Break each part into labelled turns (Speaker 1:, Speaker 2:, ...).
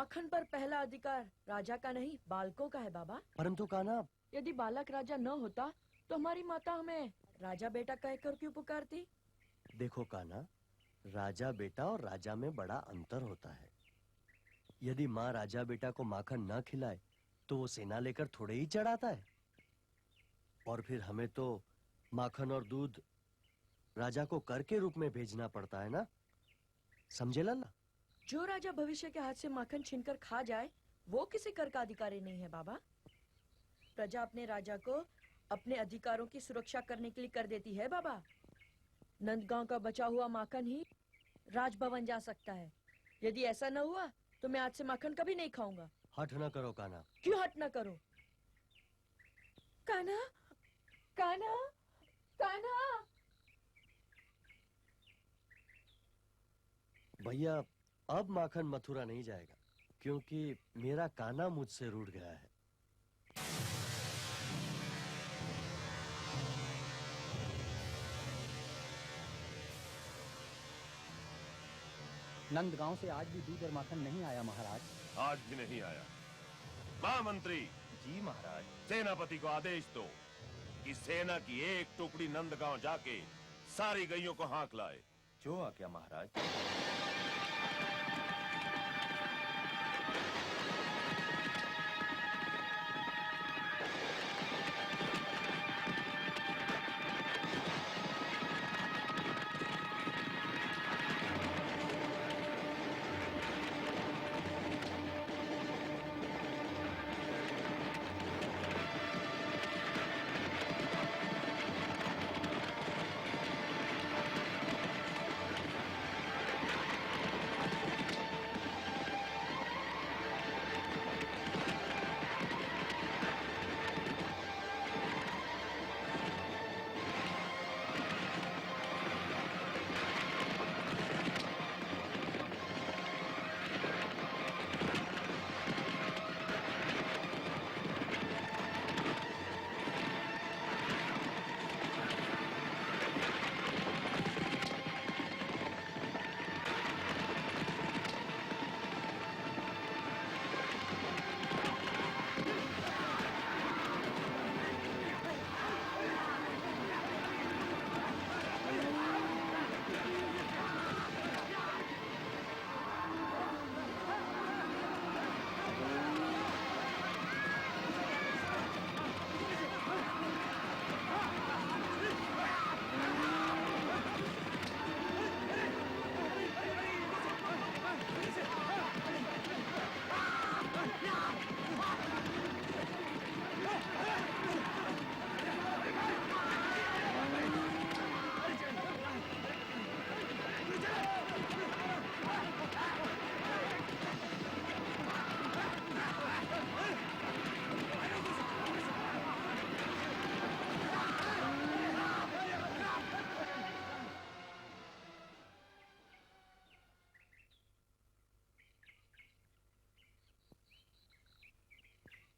Speaker 1: माखन पर पहला अधिकार राजा का नहीं बालकों का है बाबा।
Speaker 2: परंतु कान्हा,
Speaker 1: यदि बालक राजा न होता तो हमारी माता हमें राजा बेटा कहकर क्यों पुकारती?
Speaker 2: देखो कान्हा, राजा बेटा और राजा में बड़ा अंतर होता है। यदि माँ राजा बेटा को माखन न खिलाए तो वो सेना लेकर थोड़े ही चढ़ाता है। और फिर हमें तो माखन और दूध राजा को कर के रूप में भेजना पड़ता है ना, समझे लल्ला?
Speaker 1: जो राजा भविष्य के हाथ से माखन छीनकर खा जाए वो किसी कर का अधिकारी नहीं है बाबा। प्रजा अपने राजा को अपने अधिकारों की सुरक्षा करने के लिए कर देती है बाबा। नंदगांव का बचा हुआ माखन ही राजभवन जा सकता है। यदि ऐसा न हुआ तो मैं आज से माखन कभी नहीं खाऊंगा।
Speaker 2: हठ न करो कान्हा।
Speaker 1: क्यों हट न करो? कान्हा, कान्हा, कान्हा।
Speaker 2: भैया, अब माखन मथुरा नहीं जाएगा क्योंकि मेरा कान्हा मुझसे रूठ गया है।
Speaker 3: नंदगांव से आज भी दूध और माखन नहीं आया महाराज।
Speaker 4: आज भी नहीं आया। महामंत्री।
Speaker 5: जी महाराज।
Speaker 4: सेनापति को आदेश दो कि सेना की एक टुकड़ी नंदगांव जाके सारी गईयों को हाँक लाए।
Speaker 5: जो आ क्या महाराज।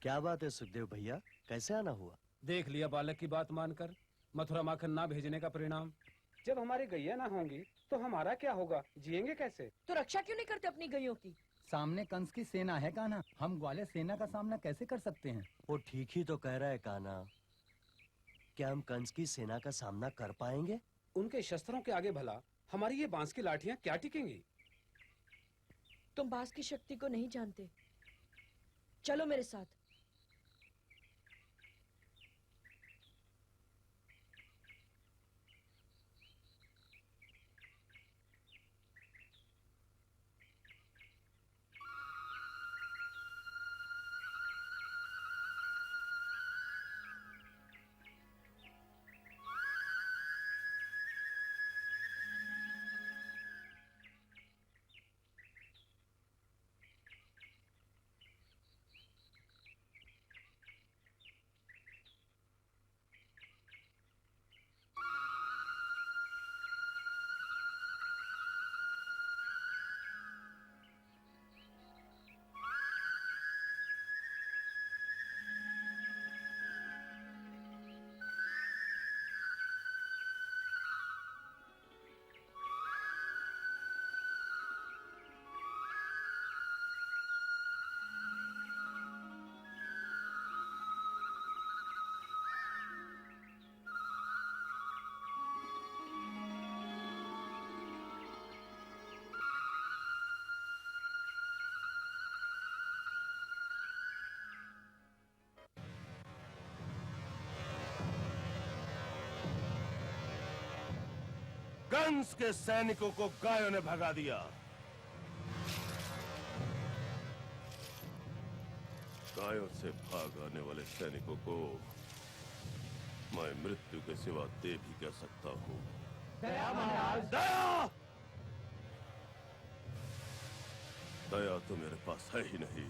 Speaker 2: क्या बात है सुखदेव भैया, कैसे आना हुआ?
Speaker 6: देख लिया बालक की बात मानकर मथुरा माखन ना भेजने का परिणाम।
Speaker 3: जब हमारी गैया ना होंगी तो हमारा क्या होगा? जिएंगे कैसे?
Speaker 1: तो रक्षा क्यों नहीं करते अपनी गईयों की?
Speaker 3: सामने कंस की सेना है कान्हा, हम ग्वालियर सेना का सामना कैसे कर सकते हैं?
Speaker 2: वो ठीक ही तो कह रहा है कान्हा। क्या हम कंस की सेना का सामना कर पाएंगे?
Speaker 6: उनके शस्त्रों के आगे भला हमारी ये बांस की लाठियां क्या टिकेंगी?
Speaker 1: तुम बांस की शक्ति को नहीं जानते। चलो मेरे साथ।
Speaker 4: कंस के सैनिकों को गायों ने भगा दिया। गायों से भाग आने वाले सैनिकों को मैं मृत्यु के सिवा दे भी कह सकता हूँ।
Speaker 3: दया महाराज।
Speaker 4: दया! दया तो मेरे पास है ही नहीं।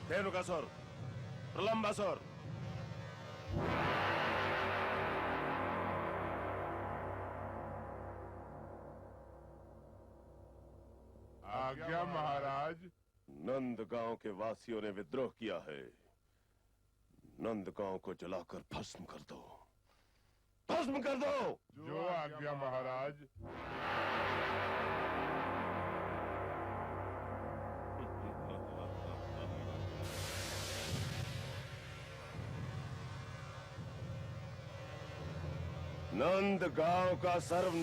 Speaker 4: धेनुकासुर, प्रलंबासुर,
Speaker 7: आज्ञा महाराज।
Speaker 4: नंदगांव के वासियों ने विद्रोह किया है। नंदगांव को जलाकर भस्म कर दो, भस्म कर दो।
Speaker 7: जो आज्ञा महाराज।
Speaker 4: नंदगांव का सर्वनाश